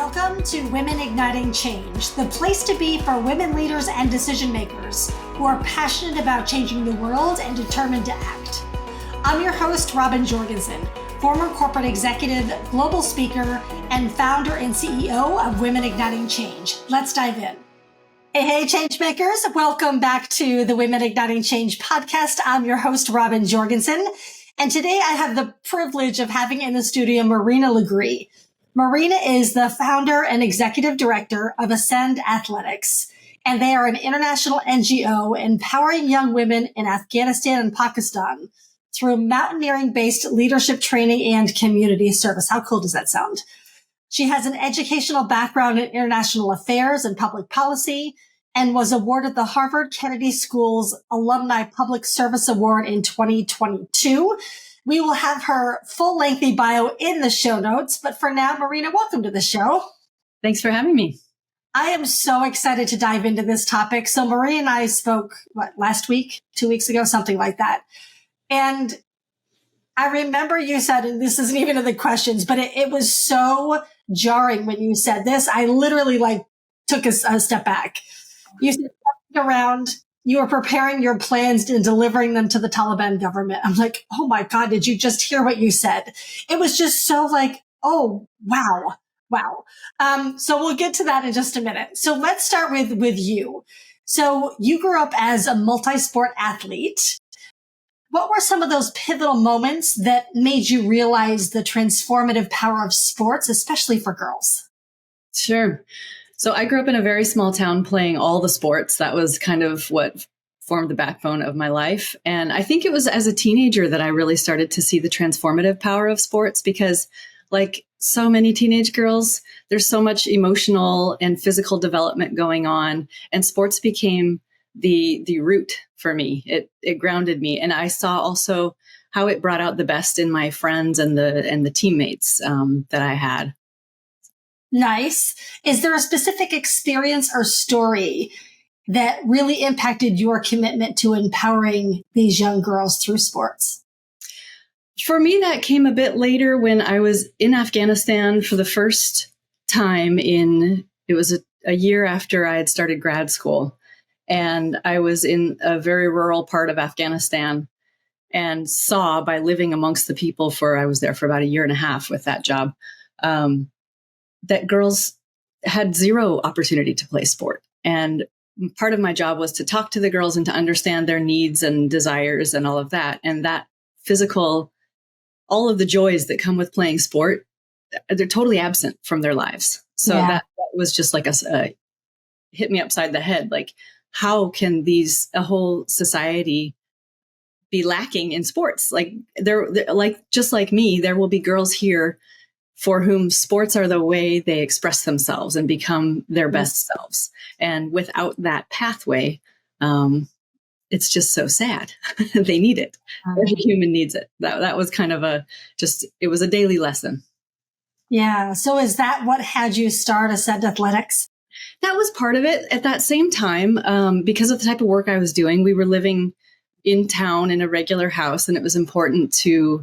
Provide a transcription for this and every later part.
Welcome to Women Igniting Change, the place to be for women leaders and decision makers who are passionate about changing the world and determined to act. I'm your host, Robin Jorgensen, former corporate executive, global speaker, and founder and CEO of Women Igniting Change. Let's dive in. Hey, change makers. Welcome back to the Women Igniting Change podcast. I'm your host, Robin Jorgensen. And today I have the privilege of having in the studio Marina LeGree. Marina is the founder and executive director of Ascend Athletics, and they are an international NGO empowering young women in Afghanistan and Pakistan through mountaineering-based leadership training and community service. How cool does that sound? She has an educational background in international affairs and public policy and was awarded the Harvard Kennedy School's Alumni Public Service Award in 2022. We will have her full lengthy bio in the show notes. But for now, Marina, welcome to the show. Thanks for having me. I am so excited to dive into this topic. So Marina and I spoke, last week, 2 weeks ago, something like that. And I remember you said, and this isn't even in the questions, but it was so jarring when you said this. I literally took a step back. You said around, you were preparing your plans and delivering them to the Taliban government. I'm like, oh my God, did you just hear what you said? It was just so oh, wow. So we'll get to that in just a minute. So let's start with you. So you grew up as a multi-sport athlete. What were some of those pivotal moments that made you realize the transformative power of sports, especially for girls? Sure. So I grew up in a very small town playing all the sports. That was kind of what formed the backbone of my life. And I think it was as a teenager that I really started to see the transformative power of sports because, like so many teenage girls, there's so much emotional and physical development going on. And sports became the root for me. It grounded me. And I saw also how it brought out the best in my friends and the teammates that I had. Nice. Is there a specific experience or story that really impacted your commitment to empowering these young girls through sports? For me, that came a bit later when I was in Afghanistan for the first time it was a year after I had started grad school. And I was in a very rural part of Afghanistan and saw by living amongst the people I was there for about a year and a half with that job, that girls had zero opportunity to play sport. And part of my job was to talk to the girls and to understand their needs and desires and all of that. And that physical, all of the joys that come with playing sport, they're totally absent from their lives. So that was just like hit me upside the head. Like, how can a whole society be lacking in sports? Like they're like, just like me, there will be girls here for whom sports are the way they express themselves and become their best selves. And without that pathway, it's just so sad. They need it. Every human needs it. That was kind of it was a daily lesson. Yeah. So is that what had you start Ascend Athletics? That was part of it. At that same time, because of the type of work I was doing, we were living in town in a regular house, and it was important to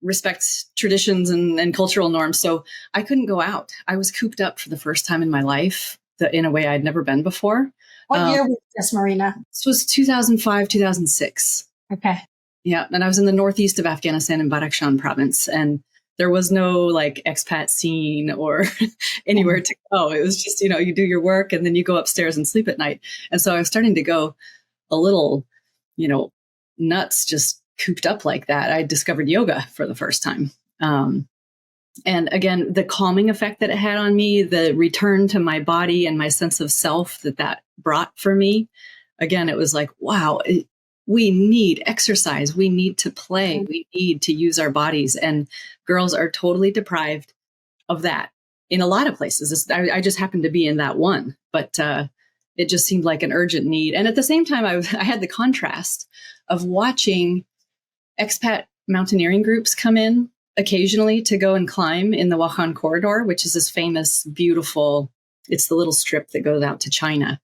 respect traditions and cultural norms. So I couldn't go out. I was cooped up for the first time in my life in a way I'd never been before. What year was this, Marina? This was 2005, 2006. Okay. Yeah. And I was in the northeast of Afghanistan in Badakhshan province. And there was no expat scene or anywhere to go. It was just, you do your work and then you go upstairs and sleep at night. And so I was starting to go a little, nuts, just cooped up like that. I discovered yoga for the first time. And again, the calming effect that it had on me, the return to my body and my sense of self that brought for me. Again, it was like, wow, we need exercise. We need to play. We need to use our bodies. And girls are totally deprived of that in a lot of places. I just happened to be in that one, but it just seemed like an urgent need. And at the same time, I had the contrast of watching expat mountaineering groups come in occasionally to go and climb in the Wakhan corridor, which is this famous, beautiful, it's the little strip that goes out to China.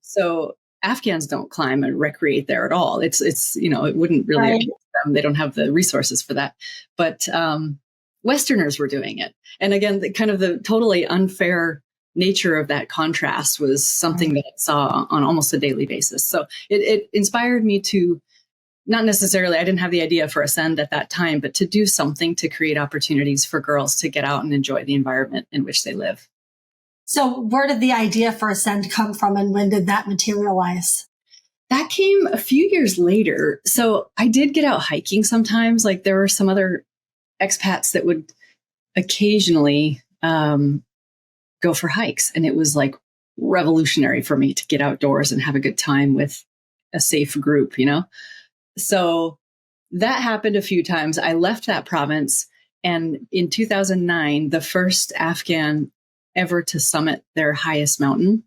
So Afghans don't climb and recreate there at all. It's it wouldn't really appeal to them. They don't have the resources for that. But Westerners were doing it. And again, the totally unfair nature of that contrast was something that I saw on almost a daily basis. So it inspired me to, not necessarily, I didn't have the idea for Ascend at that time, but to do something to create opportunities for girls to get out and enjoy the environment in which they live. So where did the idea for Ascend come from, and when did that materialize? That came a few years later. So I did get out hiking sometimes. Like there were some other expats that would occasionally go for hikes. And it was like revolutionary for me to get outdoors and have a good time with a safe group, you know? So that happened a few times. I left that province. And in 2009, the first Afghan ever to summit their highest mountain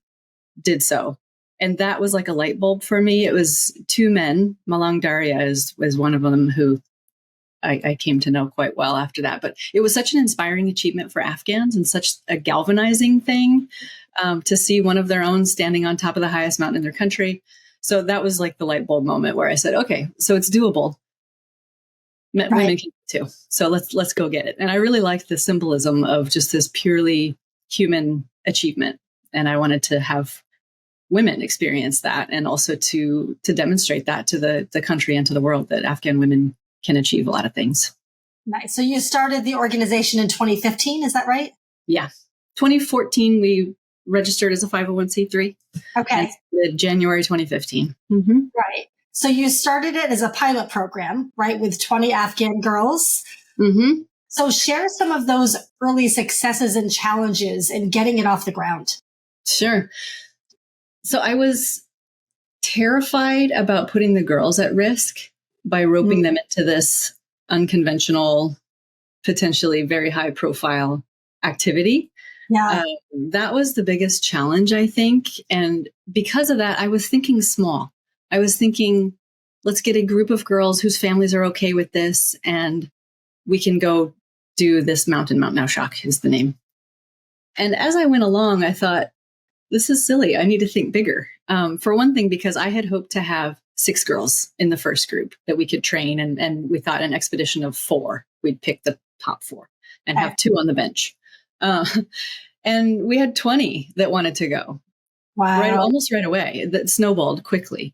did so. And that was like a light bulb for me. It was two men. Malang Daria was one of them who I came to know quite well after that. But it was such an inspiring achievement for Afghans and such a galvanizing thing to see one of their own standing on top of the highest mountain in their country. So that was like the light bulb moment where I said, okay, so it's doable. Women can too. So let's go get it. And I really liked the symbolism of just this purely human achievement. And I wanted to have women experience that, and also to demonstrate that to the country and to the world that Afghan women can achieve a lot of things. Nice. So you started the organization in 2015, is that right? Yeah. 2014, we registered as a 501c3. Okay. January 2015. Mm-hmm. Right. So you started it as a pilot program, right, with 20 Afghan girls. Mm-hmm. So share some of those early successes and challenges in getting it off the ground. Sure. So I was terrified about putting the girls at risk by roping them into this unconventional, potentially very high profile activity. Yeah. That was the biggest challenge, I think. And because of that, I was thinking small. I was thinking, let's get a group of girls whose families are okay with this, and we can go do this mountain. Mount Naushak is the name. And as I went along, I thought, this is silly. I need to think bigger. For one thing, because I had hoped to have 6 girls in the first group that we could train. And we thought an expedition of 4, we'd pick the top 4 and have 2 on the bench. And we had 20 that wanted to go. Wow. Almost right away. That snowballed quickly.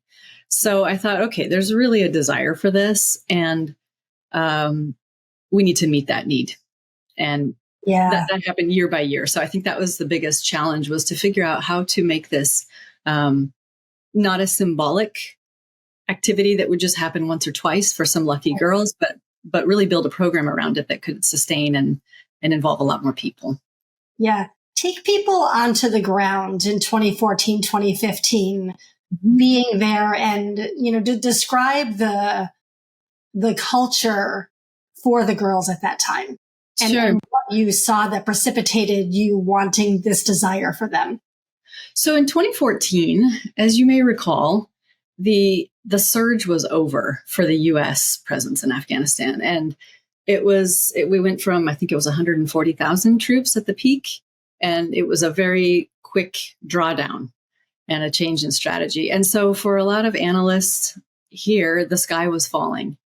So I thought, okay, there's really a desire for this, and we need to meet that need. And that happened year by year. So I think that was the biggest challenge, was to figure out how to make this not a symbolic activity that would just happen once or twice for some lucky girls, but really build a program around it that could sustain and involve a lot more people. Yeah. Take people onto the ground in 2014, 2015, being there and, to describe the culture for the girls at that time. And, Sure. and what you saw that precipitated you wanting this desire for them. So in 2014, as you may recall, the surge was over for the U.S. presence in Afghanistan. And we went from, I think it was 140,000 troops at the peak. And it was a very quick drawdown and a change in strategy. And so for a lot of analysts here, the sky was falling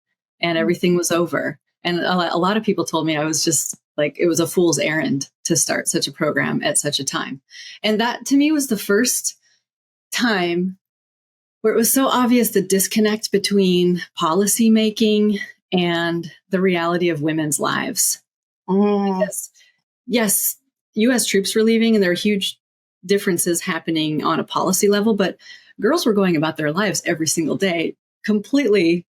and everything was over. And a lot of people told me I was just like, it was a fool's errand to start such a program at such a time. And that to me was the first time where it was so obvious the disconnect between policy making and the reality of women's lives. Because, yes, U.S. troops were leaving and there were huge differences happening on a policy level, but girls were going about their lives every single day, completely,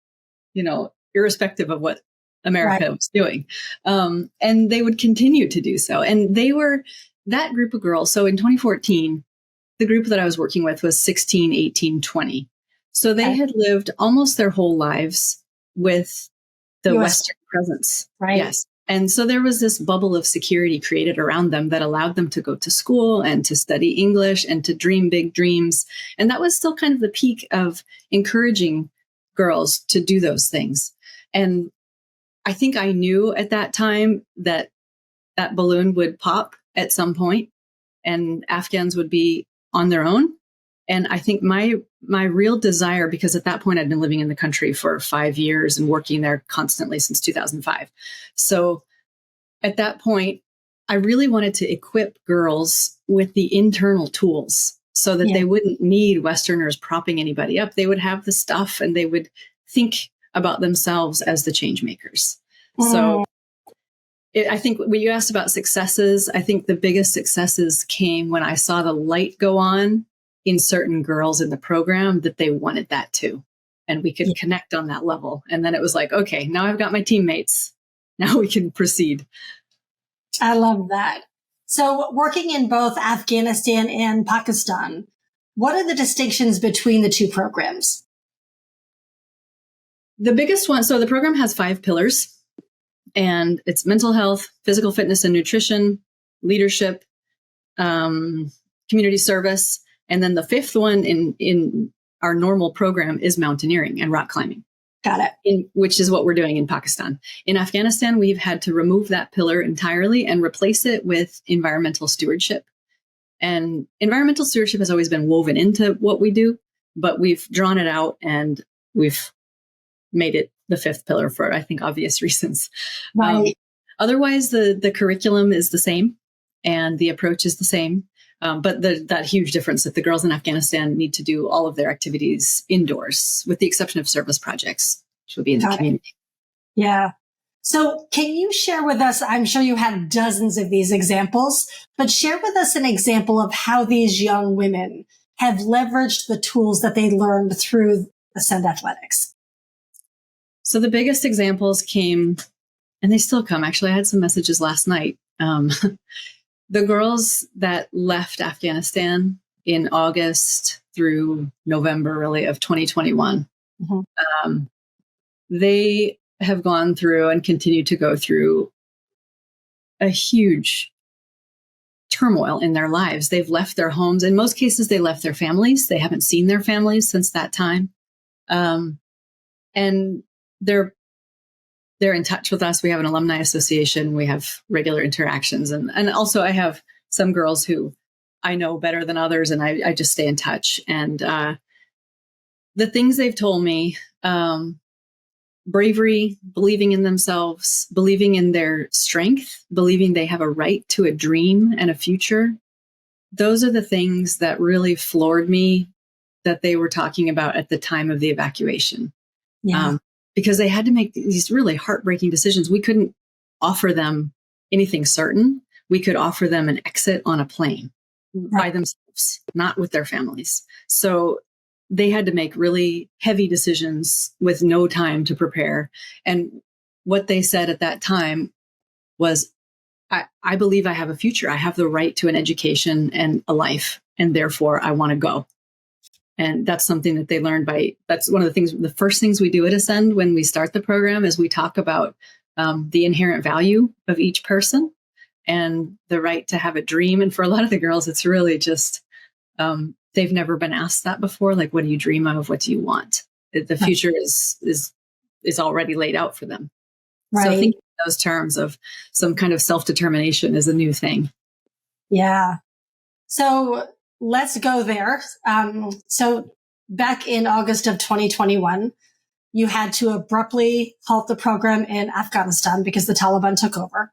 irrespective of what America was doing. And they would continue to do so. And they were that group of girls. So in 2014, the group that I was working with was 16, 18, 20. So they had lived almost their whole lives with the Western presence. Right. Yes. And so there was this bubble of security created around them that allowed them to go to school and to study English and to dream big dreams. And that was still kind of the peak of encouraging girls to do those things. And I think I knew at that time that that balloon would pop at some point and Afghans would be on their own. And I think my real desire, because at that point I'd been living in the country for 5 years and working there constantly since 2005. So at that point, I really wanted to equip girls with the internal tools so that they wouldn't need Westerners propping anybody up. They would have the stuff and they would think about themselves as the change makers. So I think when you asked about successes, I think the biggest successes came when I saw the light go on in certain girls in the program that they wanted that too. And we could connect on that level. And then it was like, okay, now I've got my teammates. Now we can proceed. I love that. So working in both Afghanistan and Pakistan, what are the distinctions between the two programs? The biggest one, so the program has 5 pillars, and it's mental health, physical fitness and nutrition, leadership, community service. And then the 5th one in our normal program is mountaineering and rock climbing. Got it. Which is what we're doing in Pakistan. In Afghanistan, we've had to remove that pillar entirely and replace it with environmental stewardship. And environmental stewardship has always been woven into what we do, but we've drawn it out and we've made it the 5th pillar for, I think, obvious reasons. Right. Otherwise, the curriculum is the same and the approach is the same. But that huge difference that the girls in Afghanistan need to do all of their activities indoors, with the exception of service projects, which will be in the community. Yeah. So can you share with us, I'm sure you have dozens of these examples, but share with us an example of how these young women have leveraged the tools that they learned through Ascend Athletics. So the biggest examples came, and they still come. Actually, I had some messages last night. The girls that left Afghanistan in August through November, really, of 2021, they have gone through and continue to go through a huge turmoil in their lives. They've left their homes. In most cases, they left their families. They haven't seen their families since that time. And they're in touch with us. We have an alumni association. We have regular interactions. And also I have some girls who I know better than others, and I just stay in touch. And the things they've told me, bravery, believing in themselves, believing in their strength, believing they have a right to a dream and a future. Those are the things that really floored me that they were talking about at the time of the evacuation. Yeah. Because they had to make these really heartbreaking decisions. We couldn't offer them anything certain. We could offer them an exit on a plane by themselves, not with their families. So they had to make really heavy decisions with no time to prepare. And what they said at that time was, I believe I have a future. I have the right to an education and a life, and therefore I want to go. And that's something that they learned that's one of the things, the first things we do at Ascend when we start the program is we talk about the inherent value of each person and the right to have a dream. And for a lot of the girls, it's really just, they've never been asked that before. Like, what do you dream of? What do you want? The future is already laid out for them. Right. So thinking in those terms of some kind of self-determination is a new thing. Yeah. So let's go there. So back in August of 2021, you had to abruptly halt the program in Afghanistan because the Taliban took over.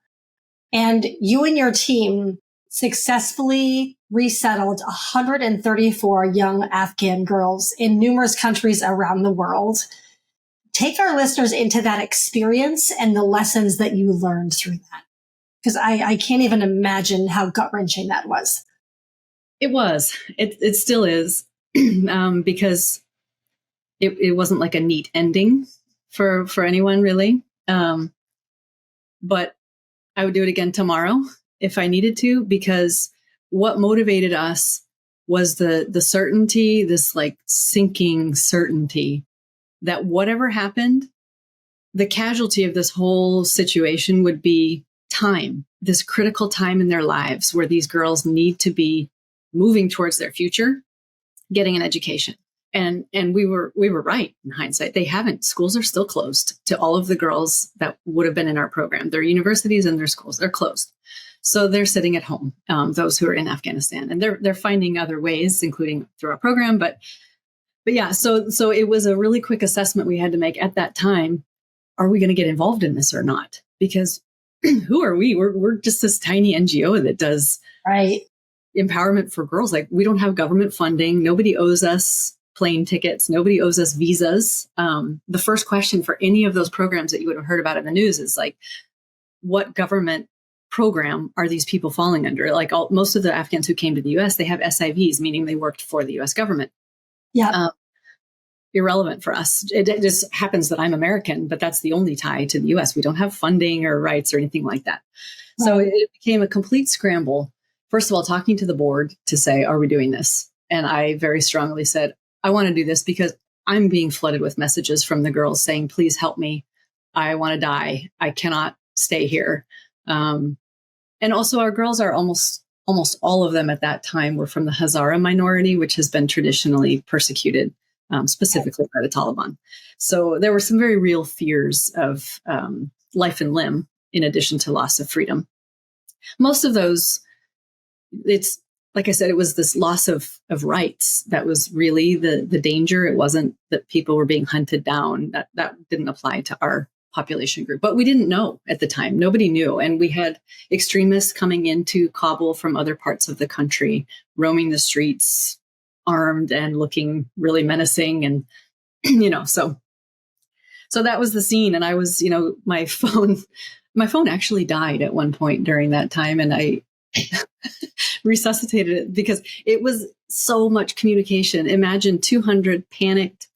And you and your team successfully resettled 134 young Afghan girls in numerous countries around the world. Take our listeners into that experience and the lessons that you learned through that. Because I can't even imagine how gut-wrenching that was. It was. It still is, because it wasn't like a neat ending for anyone, really. But I would do it again tomorrow if I needed to, because what motivated us was the certainty, this like sinking certainty that whatever happened, the casualty of this whole situation would be time, this critical time in their lives where these girls need to be moving towards their future, getting an education. And we were right in hindsight. They haven't. Schools are still closed to all of the girls that would have been in our program. Their universities and their schools, they're closed. So they're sitting at home, those who are in Afghanistan, and they're finding other ways, including through our program. But yeah, so it was a really quick assessment we had to make at that time. Are we going to get involved in this or not? Because who are we? We're just this tiny NGO that does right. empowerment for girls. Like, we don't have government funding. Nobody owes us plane tickets. Nobody owes us visas. The first question for any of those programs that you would have heard about in the news is like, what government program are these people falling under? Like, most of the Afghans who came to the US, they have SIVs, meaning they worked for the US government. Yeah. Irrelevant for us. It just happens that I'm American, but that's the only tie to the US. We don't have funding or rights or anything like that. Right. So it became a complete scramble. First of all, talking to the board to say, are we doing this? And I very strongly said, I want to do this because I'm being flooded with messages from the girls saying, please help me. I want to die. I cannot stay here. And also our girls are almost all of them at that time were from the Hazara minority, which has been traditionally persecuted, specifically by the Taliban. So there were some very real fears of life and limb, in addition to loss of freedom. Most of those, it's like I said, it was this loss of rights that was really the danger. It wasn't that people were being hunted down. That didn't apply to our population group, but we didn't know at the time. Nobody knew. And we had extremists coming into Kabul from other parts of the country, roaming the streets, armed and looking really menacing. And, so that was the scene. And I was, my phone actually died at one point during that time. And I resuscitated it because it was so much communication. Imagine 200 panicked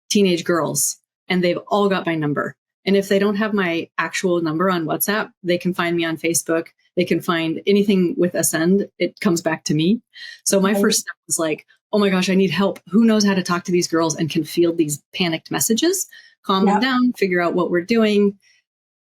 teenage girls, and they've all got my number. And if they don't have my actual number on WhatsApp, they can find me on Facebook. They can find anything with Ascend. It comes back to me. So my first step was like, oh my gosh, I need help. Who knows how to talk to these girls and can field these panicked messages, calm them down, figure out what we're doing,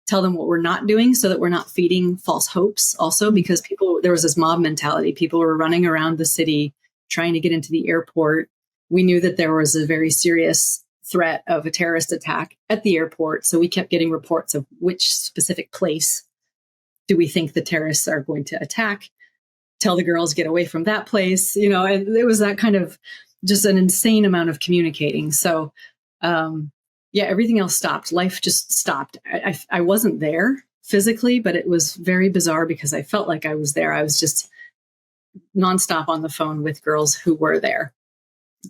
tell them what we're not doing so that we're not feeding false hopes also, because there was this mob mentality. People were running around the city trying to get into the airport. We knew that there was a very serious threat of a terrorist attack at the airport. So we kept getting reports of which specific place do we think the terrorists are going to attack. Tell the girls, get away from that place, and it was that kind of just an insane amount of communicating. So, everything else stopped. Life just stopped. I wasn't there physically, but it was very bizarre because I felt like I was there. I was just nonstop on the phone with girls who were there.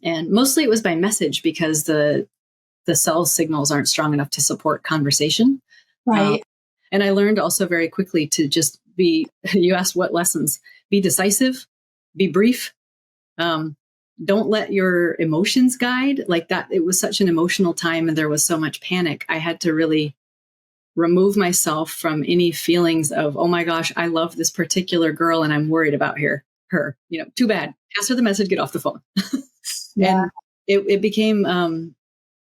And mostly it was by message because the cell signals aren't strong enough to support conversation. Right. And I learned also very quickly to just you asked what lessons, be decisive, be brief. Don't let your emotions guide like that. It was such an emotional time and there was so much panic. I had to really remove myself from any feelings of, oh my gosh, I love this particular girl and I'm worried about her. Too bad. Pass her the message, get off the phone. And it became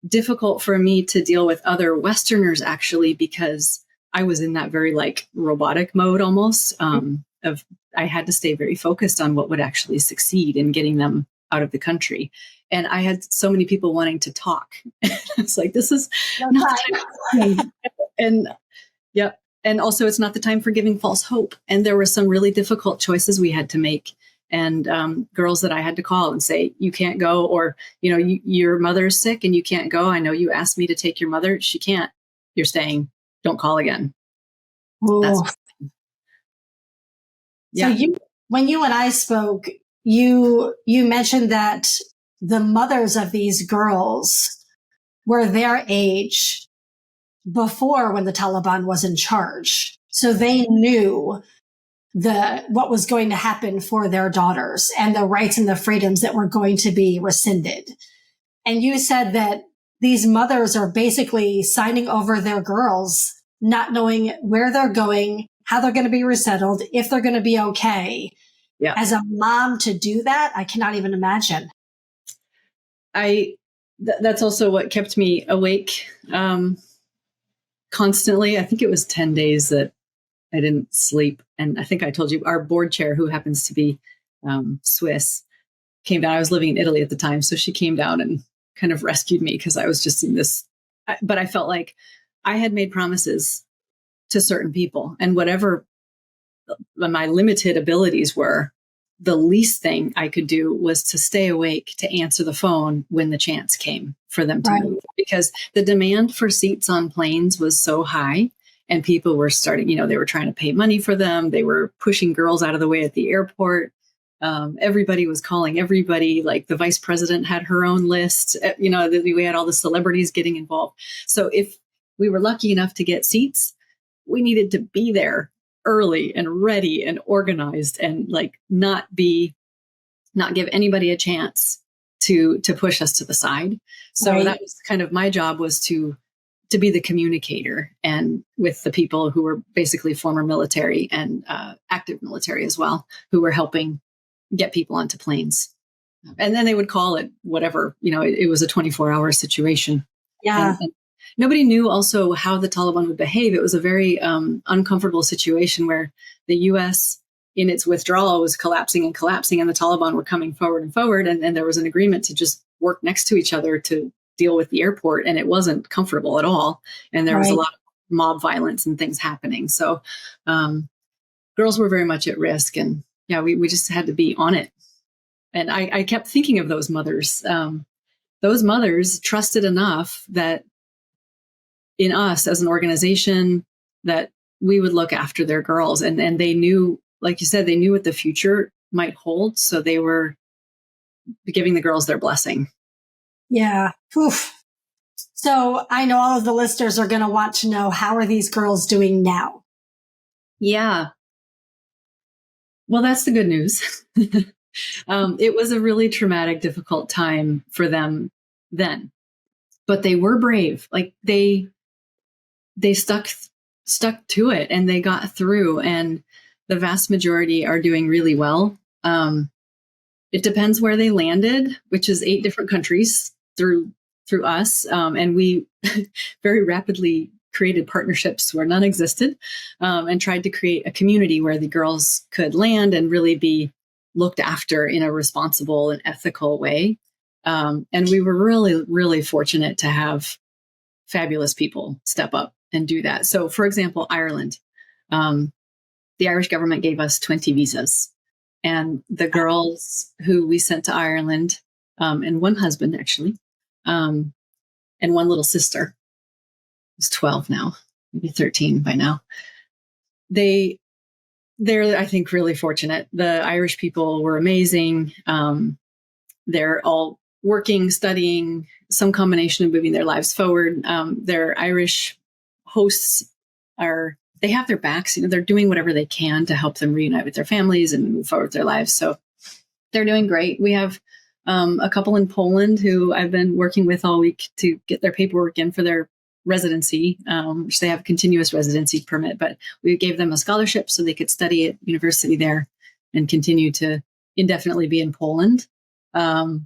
difficult for me to deal with other Westerners actually, because I was in that very robotic mode almost of I had to stay very focused on what would actually succeed in getting them out of the country. And I had so many people wanting to talk. It's like, this is not the time. And also it's not the time for giving false hope. And there were some really difficult choices we had to make. And girls that I had to call and say, you can't go, or, your mother's sick and you can't go. I know you asked me to take your mother. She can't. You're staying. Don't call again. So when you and I spoke, you mentioned that the mothers of these girls were their age before when the Taliban was in charge. So they knew what was going to happen for their daughters and the rights and the freedoms that were going to be rescinded. And you said that these mothers are basically signing over their girls, not knowing where they're going, how they're going to be resettled, if they're going to be okay. Yeah. As a mom to do that, I cannot even imagine. That's also what kept me awake constantly. I think it was 10 days that I didn't sleep. And I think I told you, our board chair, who happens to be Swiss, came down. I was living in Italy at the time. So she came down and kind of rescued me because I was just in this. But I felt like I had made promises to certain people, and whatever my limited abilities were, the least thing I could do was to stay awake to answer the phone when the chance came for them to move, because the demand for seats on planes was so high. and people were starting, they were trying to pay money for them. They were pushing girls out of the way at the airport. Everybody was calling everybody. Like the vice president had her own list. We had all the celebrities getting involved. So if we were lucky enough to get seats, we needed to be there early and ready and organized, and like not give anybody a chance to push us to the side. So Right. that was kind of my job, was to be the communicator, and with the people who were basically former military and active military as well, who were helping get people onto planes. And then they would call it whatever, it was a 24-hour situation. Yeah. And nobody knew also how the Taliban would behave. It was a very uncomfortable situation where the U.S. in its withdrawal was collapsing and collapsing, and the Taliban were coming forward and forward. And there was an agreement to just work next to each other to deal with the airport. And it wasn't comfortable at all. And there was a lot of mob violence and things happening. So girls were very much at risk. And yeah, we just had to be on it. And I kept thinking of those mothers. Those mothers trusted enough that in us as an organization that we would look after their girls. And they knew, like you said, they knew what the future might hold. So they were giving the girls their blessing. Yeah. Oof. So I know all of the listeners are going to want to know, how are these girls doing now? Yeah. Well, that's the good news. It was a really traumatic, difficult time for them then, but they were brave. Like they stuck to it, and they got through, and the vast majority are doing really well. It depends where they landed, which is 8 different countries through us. And we very rapidly created partnerships where none existed, and tried to create a community where the girls could land and really be looked after in a responsible and ethical way. And we were really, really fortunate to have fabulous people step up and do that. So, for example, Ireland, the Irish government gave us 20 visas. And the girls who we sent to Ireland, and one husband actually, and one little sister, who's 12 now, maybe 13 by now. They're, I think, really fortunate. The Irish people were amazing. They're all working, studying, some combination of moving their lives forward. Their Irish hosts they have their backs. They're doing whatever they can to help them reunite with their families and move forward with their lives. So they're doing great. We have a couple in Poland who I've been working with all week to get their paperwork in for their residency, which they have a continuous residency permit, but we gave them a scholarship so they could study at university there and continue to indefinitely be in Poland. The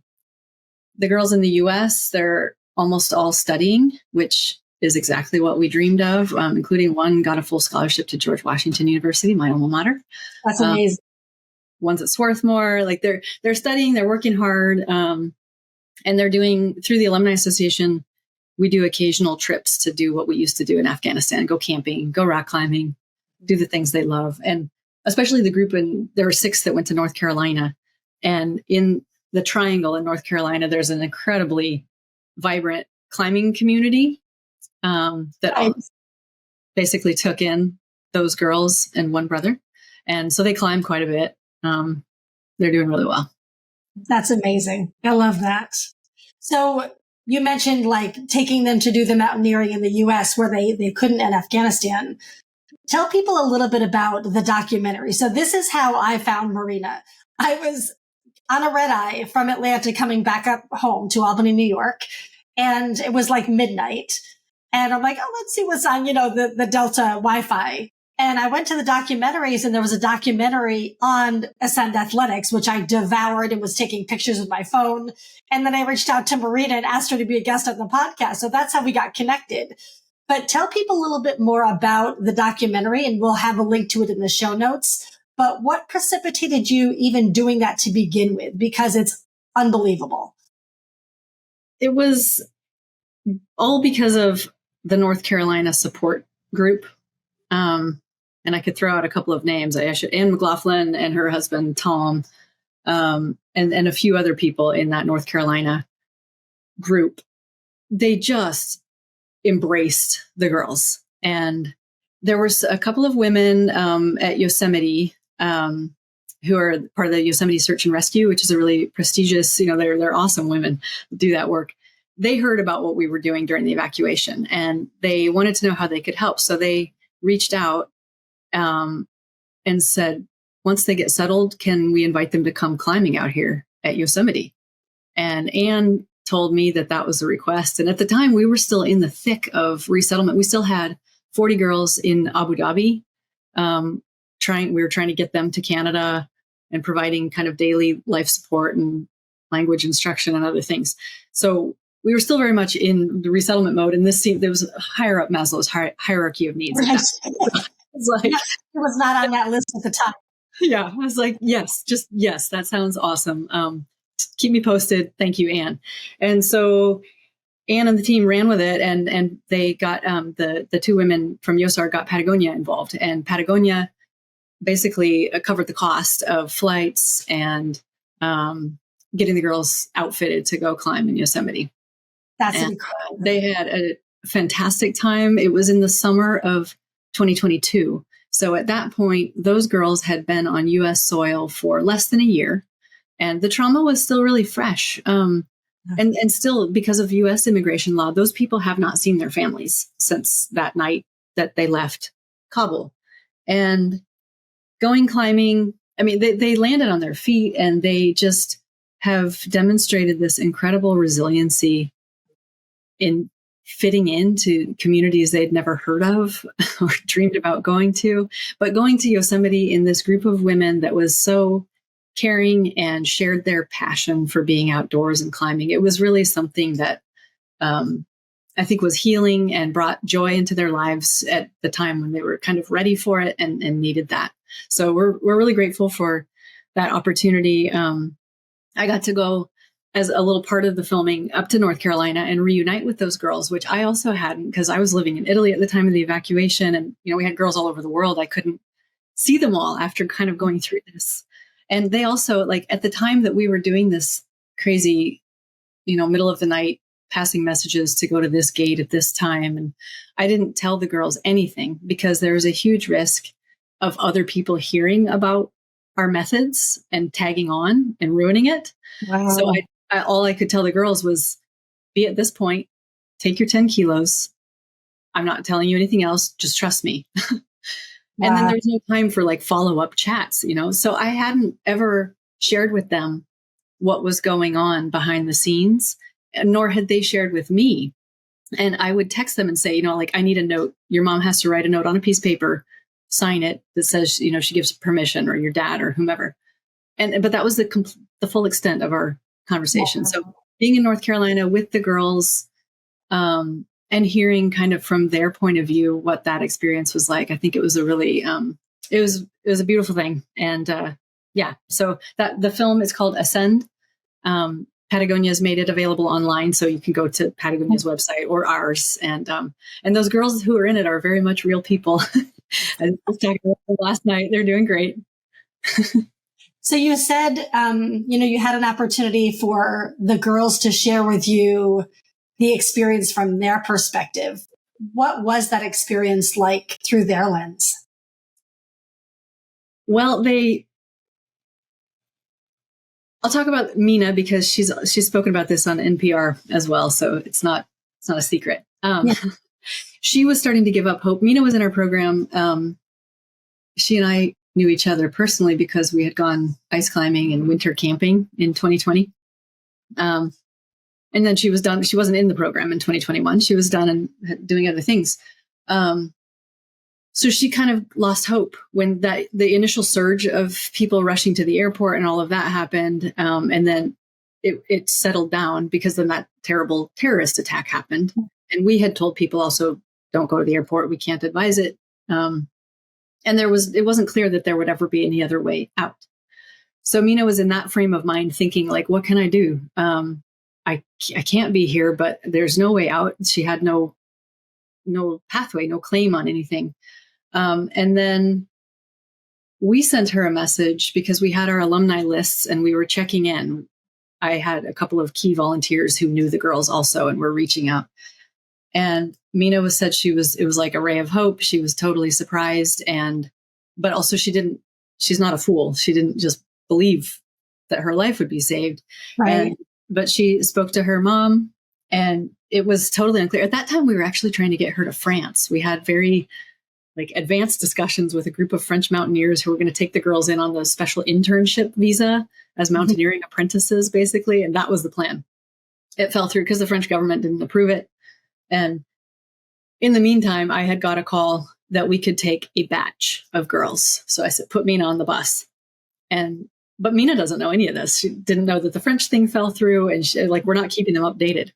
girls in the US, they're almost all studying, which is exactly what we dreamed of, including one got a full scholarship to George Washington University, my alma mater. That's amazing. One's at Swarthmore. Like they're studying, they're working hard, and they're doing, through the Alumni Association, we do occasional trips to do what we used to do in Afghanistan, go camping, go rock climbing, do the things they love. And especially the group, there were 6 that went to North Carolina. And in the Triangle in North Carolina, there's an incredibly vibrant climbing community that basically took in those girls and one brother. And so they climb quite a bit. They're doing really well. That's amazing. I love that. So you mentioned like taking them to do the mountaineering in the US where they couldn't in Afghanistan. Tell people a little bit about the documentary. So this is how I found Marina. I was on a red eye from Atlanta coming back up home to Albany, New York. And it was like midnight. And I'm like, oh, let's see what's on, the Delta Wi-Fi. And I went to the documentaries, and there was a documentary on Ascend Athletics, which I devoured and was taking pictures with my phone. And then I reached out to Marina and asked her to be a guest on the podcast. So that's how we got connected. But tell people a little bit more about the documentary, and we'll have a link to it in the show notes. But what precipitated you even doing that to begin with? Because it's unbelievable. It was all because of the North Carolina support group. And I could throw out a couple of names. Anne McLaughlin and her husband, Tom, and a few other people in that North Carolina group. They just embraced the girls, and there were a couple of women at Yosemite who are part of the Yosemite Search and Rescue, which is a really prestigious, they're awesome women who do that work. They heard about what we were doing during the evacuation, and they wanted to know how they could help. So they reached out and said, once they get settled, can we invite them to come climbing out here at Yosemite? And Anne told me that was a request. And at the time, we were still in the thick of resettlement. We still had 40 girls in Abu Dhabi. We were trying to get them to Canada and providing kind of daily life support and language instruction and other things. So we were still very much in the resettlement mode. And there was higher up Maslow's hierarchy of needs. Right. It was not on that list at the time. Yeah. I was like, yes, that sounds awesome. Keep me posted. Thank you, Anne. And so Anne and the team ran with it, and they got the two women from YOSAR got Patagonia involved, and Patagonia basically covered the cost of flights and getting the girls outfitted to go climb in Yosemite. That's incredible. They had a fantastic time. It was in the summer of 2022. So at that point, those girls had been on U.S. soil for less than a year, and the trauma was still really fresh. And still, because of U.S. immigration law, those people have not seen their families since that night that they left Kabul. And going climbing, I mean, they landed on their feet, and they just have demonstrated this incredible resiliency in fitting into communities they'd never heard of or dreamed about going to. But going to Yosemite in this group of women that was so caring and shared their passion for being outdoors and climbing, it was really something that I think was healing and brought joy into their lives at the time when they were kind of ready for it and needed that. So we're really grateful for that opportunity. I got to go as a little part of the filming up to North Carolina and reunite with those girls, which I also hadn't, because I was living in Italy at the time of the evacuation. And, we had girls all over the world. I couldn't see them all after kind of going through this. And they also, like, at the time that we were doing this crazy, middle of the night passing messages to go to this gate at this time. And I didn't tell the girls anything because there was a huge risk of other people hearing about our methods and tagging on and ruining it. Wow. So all I could tell the girls was, be at this point, take your 10 kilos. I'm not telling you anything else. Just trust me. And then there's no time for like follow-up chats, So I hadn't ever shared with them what was going on behind the scenes, nor had they shared with me. And I would text them and say, I need a note. Your mom has to write a note on a piece of paper, sign it, that says, she gives permission, or your dad or whomever. But that was the full extent of our conversation. Yeah. So being in North Carolina with the girls, and hearing kind of from their point of view what that experience was like, I think it was a really, it was a beautiful thing. And so that the film is called Ascend. Patagonia's made it available online, so you can go to Patagonia's website or ours. And those girls who are in it are very much real people. I was talking about them last night. They're doing great. So you said, you had an opportunity for the girls to share with you the experience from their perspective. What was that experience like through their lens? Well, I'll talk about Mina because she's spoken about this on NPR as well. So it's not a secret. She was starting to give up hope. Mina was in our program. She and I knew each other personally because we had gone ice climbing and winter camping in 2020. And then she was done. She wasn't in the program in 2021. She was done and doing other things. So she kind of lost hope when the initial surge of people rushing to the airport and all of that happened. And then it settled down because then that terrible terrorist attack happened. And we had told people also, don't go to the airport. We can't advise it. And it wasn't clear that there would ever be any other way out. So Mina was in that frame of mind thinking, like, what can I do? I can't be here, but there's no way out. She had no pathway, no claim on anything. And then we sent her a message because we had our alumni lists and we were checking in. I had a couple of key volunteers who knew the girls also and were reaching out. And Mina it was like a ray of hope. She was totally surprised. But also she's not a fool. She didn't just believe that her life would be saved. Right. But she spoke to her mom, and it was totally unclear. At that time, we were actually trying to get her to France. We had very advanced discussions with a group of French mountaineers who were going to take the girls in on the special internship visa as mountaineering apprentices, basically. And that was the plan. It fell through because the French government didn't approve it. And in the meantime, I had got a call that we could take a batch of girls. So I said, put Mina on the bus. But Mina doesn't know any of this. She didn't know that the French thing fell through, and we're not keeping them updated.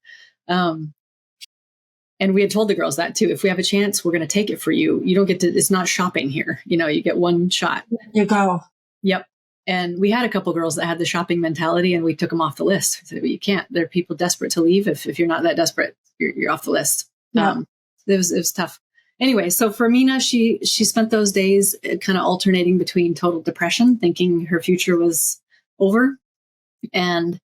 And we had told the girls that too. If we have a chance, we're going to take it for you. You don't get to, it's not shopping here. You get one shot. You go. Yep. And we had a couple girls that had the shopping mentality, and we took them off the list. We said, well, you can't. There are people desperate to leave. If you're not that desperate, you're off the list. Yeah. It was tough. Anyway, so for Mina, she spent those days kind of alternating between total depression, thinking her future was over, and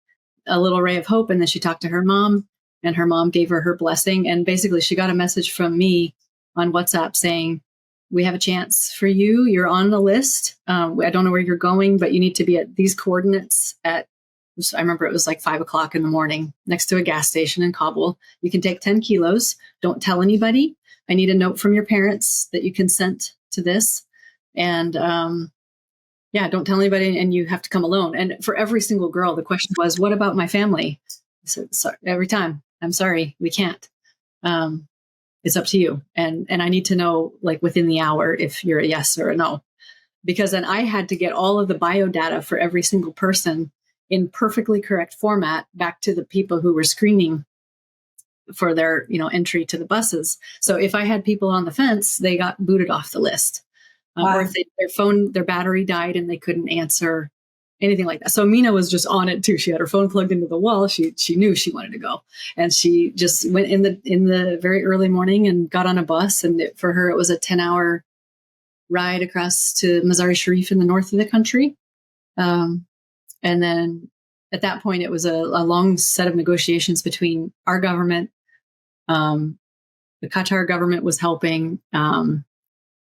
a little ray of hope. And then she talked to her mom, and her mom gave her blessing. And basically she got a message from me on WhatsApp saying, we have a chance for you. You're on the list. I don't know where you're going, but you need to be at these coordinates I remember it was 5 o'clock in the morning next to a gas station in Kabul. You can take 10 kilos. Don't tell anybody. I need a note from your parents that you consent to this. And don't tell anybody, and you have to come alone. And for every single girl, the question was, what about my family? I said, sorry, every time, I'm sorry, we can't. It's up to you. And I need to know within the hour if you're a yes or a no, because then I had to get all of the bio data for every single person in perfectly correct format back to the people who were screening for their, entry to the buses. So if I had people on the fence, they got booted off the list. Wow. Or if their battery died and they couldn't answer anything like that. So Mina was just on it too. She had her phone plugged into the wall. She knew she wanted to go, and she just went in the very early morning and got on a bus. And for her, it was a 10-hour ride across to Mazar-e Sharif in the north of the country. And then at that point, it was a long set of negotiations between our government. The Qatar government was helping, and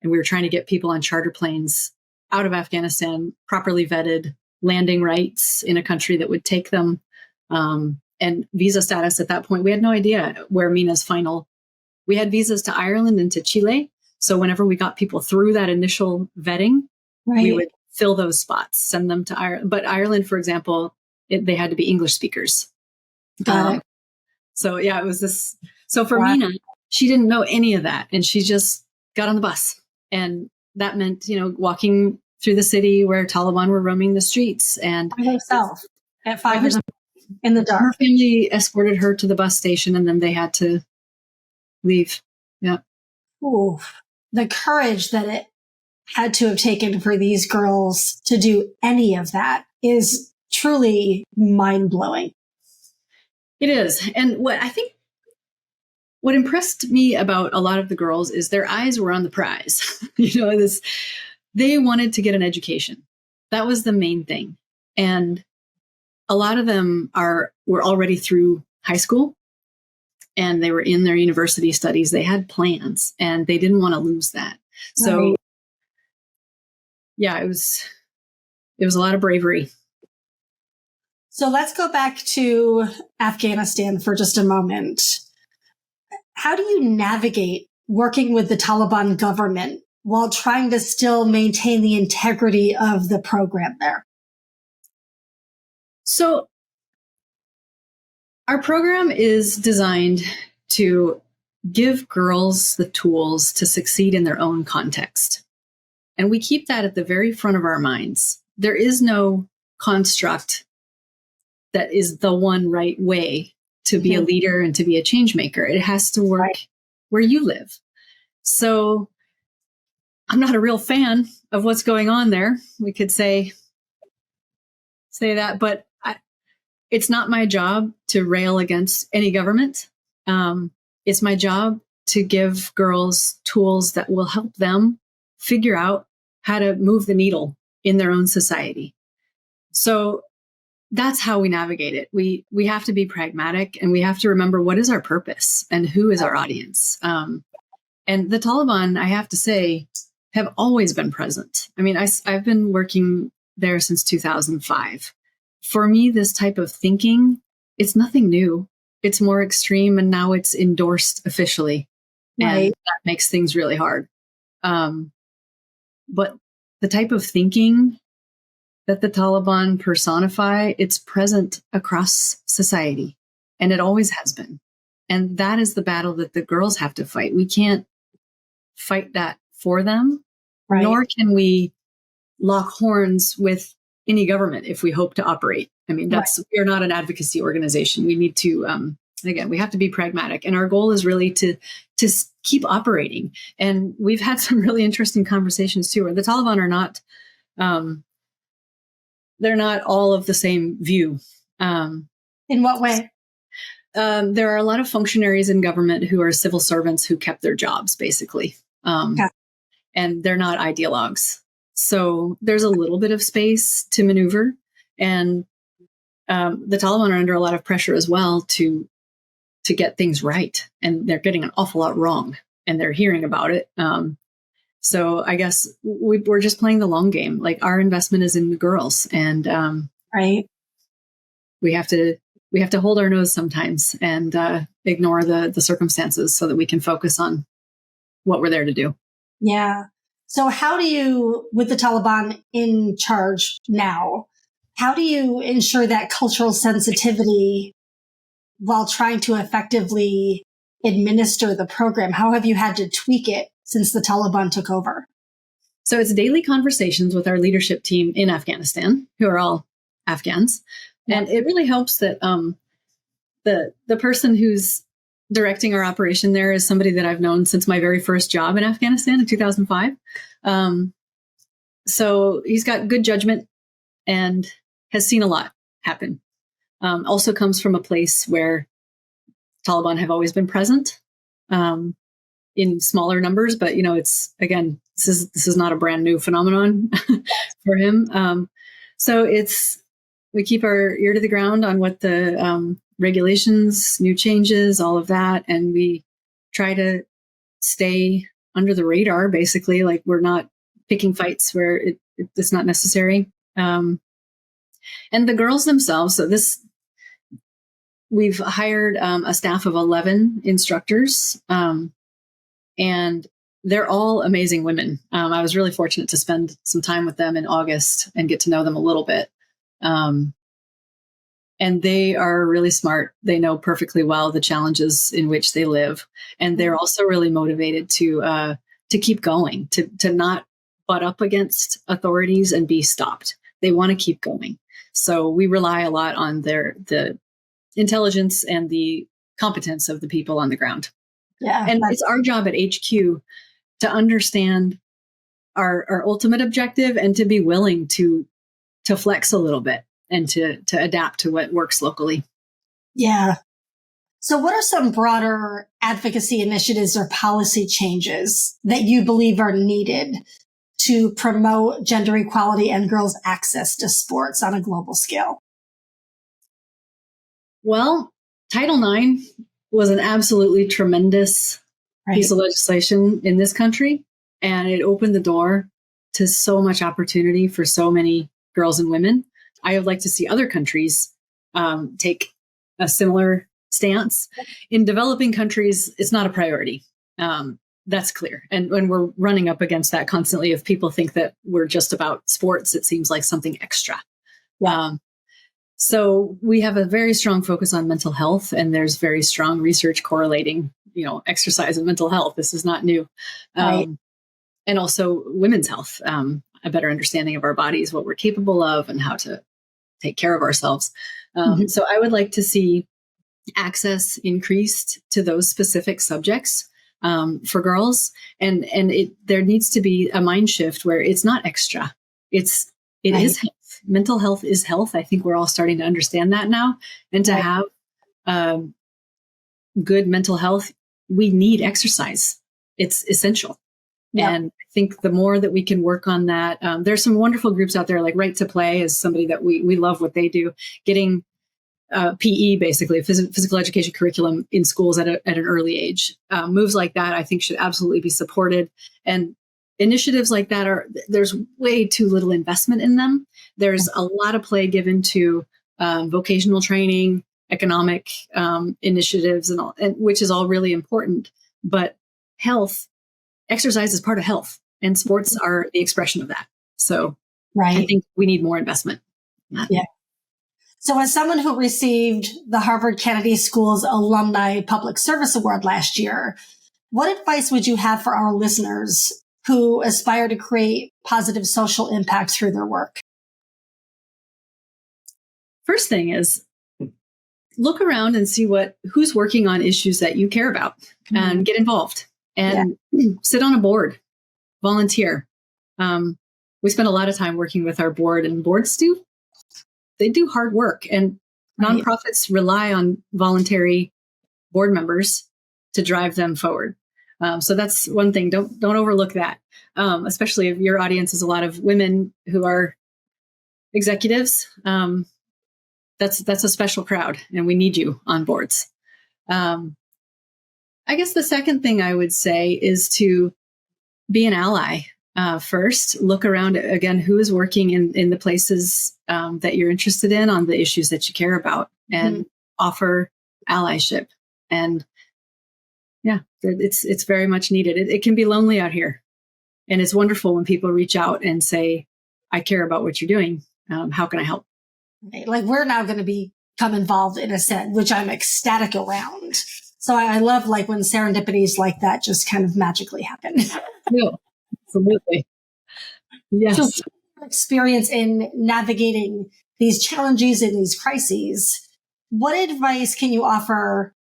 we were trying to get people on charter planes out of Afghanistan, properly vetted, landing rights in a country that would take them, and visa status. At that point, we had no idea where Mina's final. We had visas to Ireland and to Chile. So whenever we got people through that initial vetting, Right. we would fill those spots, send them to Ireland. But Ireland, for example, they had to be English speakers. Got it. So yeah, it was this. So for Wow. Mina, she didn't know any of that, and she just got on the bus, and that meant walking through the city where Taliban were roaming the streets, and By herself at 5 in the her dark. family escorted her to the bus station, and then they had to leave. Yeah. Ooh, the courage that it had to have taken for these girls to do any of that is truly mind-blowing. It is. And what impressed me about a lot of the girls is their eyes were on the prize. They wanted to get an education. That was the main thing. And a lot of them were already through high school, and they were in their university studies. They had plans, and they didn't want to lose that. So Right. yeah, it was a lot of bravery. So let's go back to Afghanistan for just a moment. How do you navigate working with the Taliban government while trying to still maintain the integrity of the program there? So our program is designed to give girls the tools to succeed in their own context. And we keep that at the very front of our minds. There is no construct that is the one right way to be a leader and to be a change maker. It has to work where you live. So I'm not a real fan of what's going on there. We could say that, but it's not my job to rail against any government. It's my job to give girls tools that will help them figure out how to move the needle in their own society. So that's how we navigate it. We have to be pragmatic, and we have to remember what is our purpose and who is our audience. And the Taliban, I have to say, have always been present. I mean, I've been working there since 2005. For me, this type of thinking, it's nothing new. It's more extreme, and now it's endorsed officially. Right. And that makes things really hard. But the type of thinking that the Taliban personify, it's present across society, and it always has been. And that is the battle that the girls have to fight. We can't fight that for them, right. Nor can we lock horns with any government if we hope to operate. I mean, we're not an advocacy organization. We need to, again, we have to be pragmatic. And our goal is really to keep operating. And we've had some really interesting conversations too, where the Taliban are not, they're not all of the same view. In what way? There are a lot of functionaries in government who are civil servants who kept their jobs, basically. And they're not ideologues. So there's a little bit of space to maneuver. And the Taliban are under a lot of pressure as well to get things right. And they're getting an awful lot wrong, and they're hearing about it. So I guess we're just playing the long game. Like, our investment is in the girls, and right. We have to hold our nose sometimes and ignore the circumstances so that we can focus on what we're there to do. Yeah. So how do you, with the Taliban in charge now, how do you ensure that cultural sensitivity while trying to effectively administer the program? How have you had to tweak it since the Taliban took over? So it's daily conversations with our leadership team in Afghanistan, who are all Afghans. Yeah. And it really helps that the person who's directing our operation there is somebody that I've known since my very first job in Afghanistan in 2005. So he's got good judgment and has seen a lot happen. Also comes from a place where Taliban have always been present. In smaller numbers, but it's, again, this is not a brand new phenomenon for him. So we keep our ear to the ground on what the regulations, new changes, all of that, and we try to stay under the radar. Basically, like, we're not picking fights where it's not necessary. And the girls themselves. So we've hired a staff of 11 instructors. And they're all amazing women. I was really fortunate to spend some time with them in August and get to know them a little bit. And they are really smart. They know perfectly well the challenges in which they live. And they're also really motivated to keep going, to not butt up against authorities and be stopped. They want to keep going. So we rely a lot on the intelligence and the competence of the people on the ground. Yeah, and it's our job at HQ to understand our ultimate objective and to be willing to flex a little bit and to adapt to what works locally. Yeah. So what are some broader advocacy initiatives or policy changes that you believe are needed to promote gender equality and girls' access to sports on a global scale? Well, Title IX was an absolutely tremendous piece of legislation in this country. And it opened the door to so much opportunity for so many girls and women. I would like to see other countries take a similar stance. In developing countries, it's not a priority. That's clear. And when we're running up against that constantly, if people think that we're just about sports, it seems like something extra. Yeah. So we have a very strong focus on mental health, and there's very strong research correlating, exercise and mental health. This is not new. Right. And also women's health, a better understanding of our bodies, what we're capable of, and how to take care of ourselves. So I would like to see access increased to those specific subjects for girls. And there needs to be a mind shift where it's not extra. It is health. Mental health is health. I think we're all starting to understand that now. And to have good mental health, we need exercise. It's essential. Yep. And I think the more that we can work on that, there's some wonderful groups out there, like Right to Play is somebody that we love what they do, getting PE, basically physical education curriculum in schools at an early age. Moves like that, I think, should absolutely be supported. And initiatives like that there's way too little investment in them. There's a lot of play given to vocational training, economic initiatives, and which is all really important. But exercise is part of health, and sports are the expression of that. So right. I think we need more investment. Yeah. So as someone who received the Harvard Kennedy School's Alumni Public Service Award last year, what advice would you have for our listeners who aspire to create positive social impact through their work? First thing is look around and see who's working on issues that you care about, and get involved and sit on a board, volunteer. We spend a lot of time working with our board, and boards they do hard work, and nonprofits rely on voluntary board members to drive them forward. So that's one thing. Don't overlook that. Especially if your audience is a lot of women who are executives. That's a special crowd, and we need you on boards. I guess the second thing I would say is to be an ally. First, look around again, who is working in the places that you're interested in on the issues that you care about, and offer allyship. And it's very much needed. It can be lonely out here, and it's wonderful when people reach out and say, I care about what you're doing. How can I help? Like, we're now going to become involved in a set, which I'm ecstatic around. So I love like when serendipities like that just kind of magically happen. Yeah, absolutely. Yes. So experience in navigating these challenges and these crises, what advice can you offer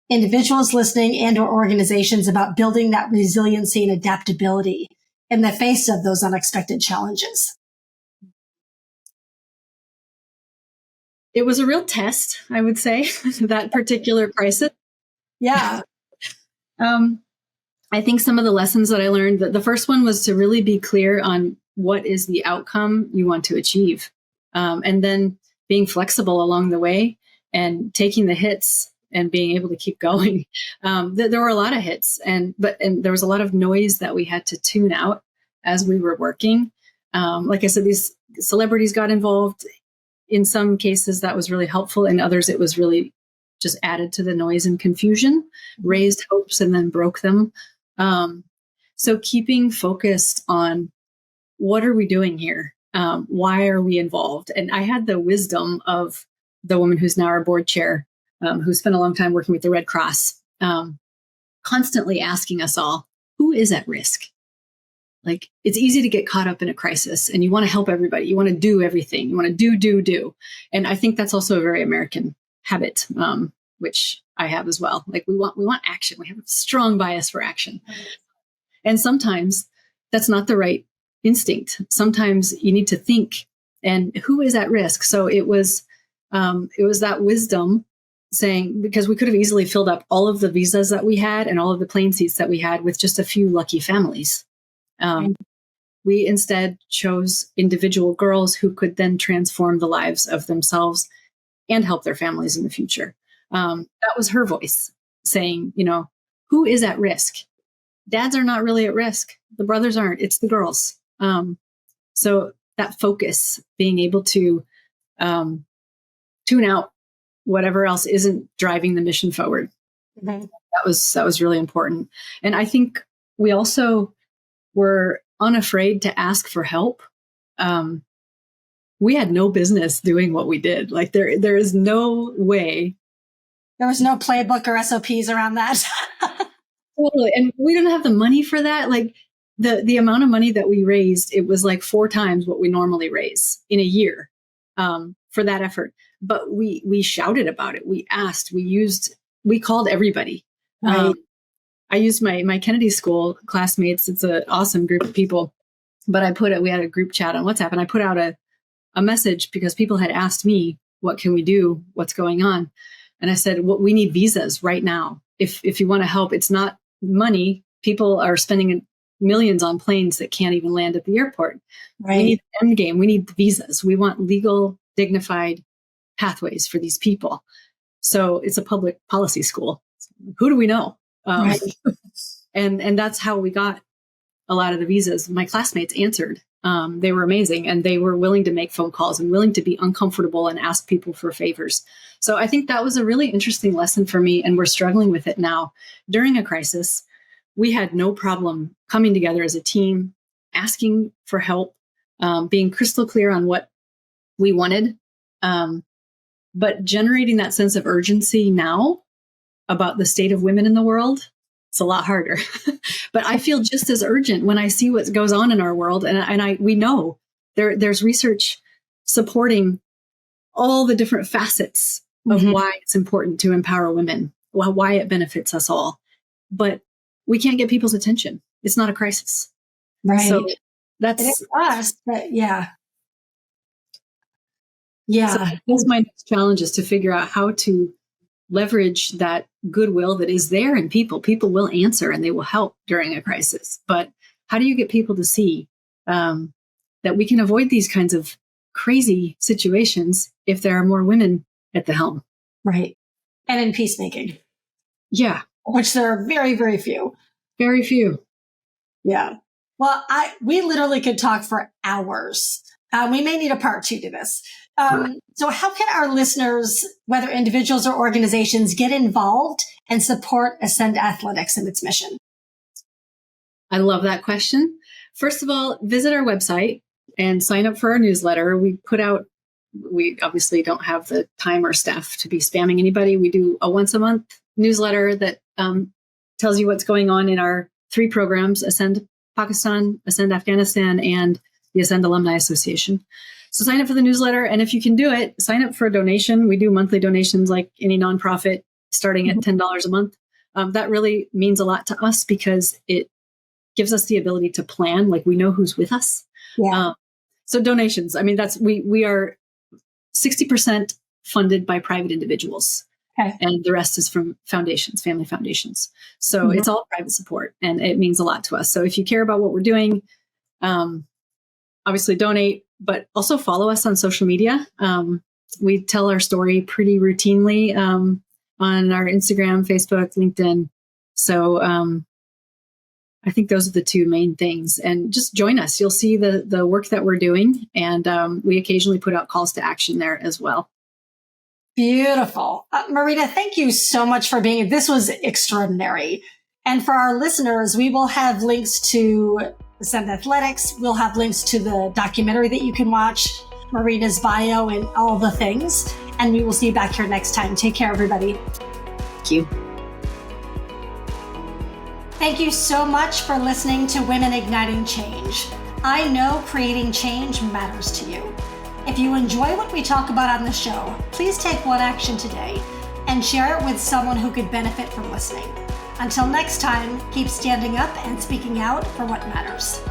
individuals listening and or organizations about building that resiliency and adaptability in the face of those unexpected challenges? It was a real test, I would say, that particular crisis. Yeah. I think some of the lessons that I learned, the first one was to really be clear on what is the outcome you want to achieve. And then being flexible along the way and taking the hits and being able to keep going. There were a lot of hits, and there was a lot of noise that we had to tune out as we were working. Like I said, these celebrities got involved. In some cases, that was really helpful. In others, it was really just added to the noise and confusion, raised hopes and then broke them. So keeping focused on what are we doing here? Why are we involved? And I had the wisdom of the woman who's now our board chair, who spent a long time working with the Red Cross, constantly asking us all, who is at risk? Like, it's easy to get caught up in a crisis and you want to help everybody. You want to do everything. You want to do. And I think that's also a very American habit, which I have as well. Like, we want action. We have a strong bias for action. And sometimes that's not the right instinct. Sometimes you need to think, and who is at risk? So it was that wisdom saying, because we could have easily filled up all of the visas that we had and all of the plane seats that we had with just a few lucky families. We instead chose individual girls who could then transform the lives of themselves and help their families in the future. That was her voice saying, who is at risk? Dads are not really at risk. The brothers aren't. It's the girls. So that focus, being able to tune out whatever else isn't driving the mission forward. Mm-hmm. That was really important. And I think we also were unafraid to ask for help. We had no business doing what we did. Like, there is no way. There was no playbook or SOPs around that. Totally. And we didn't have the money for that. Like, the amount of money that we raised, it was like 4 times what we normally raise in a year for that effort. But we shouted about it. We asked, we called everybody. Right. I used my Kennedy School classmates. It's an awesome group of people, but we had a group chat on WhatsApp, and I put out a message because people had asked me, what can we do? What's going on? And I said, we need visas right now. If you want to help, it's not money. People are spending millions on planes that can't even land at the airport. Right. We need the end game. We need the visas. We want legal, dignified pathways for these people. So it's a public policy school. Who do we know? Right. And that's how we got a lot of the visas. My classmates answered. They were amazing, and they were willing to make phone calls and willing to be uncomfortable and ask people for favors. So I think that was a really interesting lesson for me, and we're struggling with it now. During a crisis, we had no problem coming together as a team, asking for help, being crystal clear on what we wanted, but generating that sense of urgency now about the state of women in the world. It's a lot harder, but I feel just as urgent when I see what goes on in our world. And we know there's research supporting all the different facets of why it's important to empower women, why it benefits us all. But we can't get people's attention. It's not a crisis. Right. So that's it is us, but yeah. Yeah. So that's my next challenge, is to figure out how to leverage that goodwill that is there in people. People will answer and they will help during a crisis. But how do you get people to see that we can avoid these kinds of crazy situations if there are more women at the helm? Right. And in peacemaking. Yeah. Which there are very, very few. Very few. Yeah. Well, we literally could talk for hours. We may need a part 2 to this. So how can our listeners, whether individuals or organizations, get involved and support Ascend Athletics and its mission? I love that question. First of all, visit our website and sign up for our newsletter. We obviously don't have the time or staff to be spamming anybody. We do a once a month newsletter that tells you what's going on in our 3 programs: Ascend Pakistan, Ascend Afghanistan, and the Ascend Alumni Association. So sign up for the newsletter. And if you can do it, sign up for a donation. We do monthly donations like any nonprofit, starting at $10 a month. That really means a lot to us because it gives us the ability to plan. Like, we know who's with us. Yeah. So donations, I mean, we are 60% funded by private individuals. Okay. And the rest is from foundations, family foundations. So it's all private support, and it means a lot to us. So if you care about what we're doing, obviously donate, but also follow us on social media. We tell our story pretty routinely on our Instagram, Facebook, LinkedIn. So I think those are the 2 main things. And just join us. You'll see the work that we're doing. And we occasionally put out calls to action there as well. Beautiful. Marina, thank you so much for being here. This was extraordinary. And for our listeners, we will have links to Ascend Athletics. We'll have links to the documentary that you can watch, Marina's bio, and all the things. And we will see you back here next time. Take care, everybody. Thank you. Thank you so much for listening to Women Igniting Change. I know creating change matters to you. If you enjoy what we talk about on the show, please take one action today and share it with someone who could benefit from listening. Until next time, keep standing up and speaking out for what matters.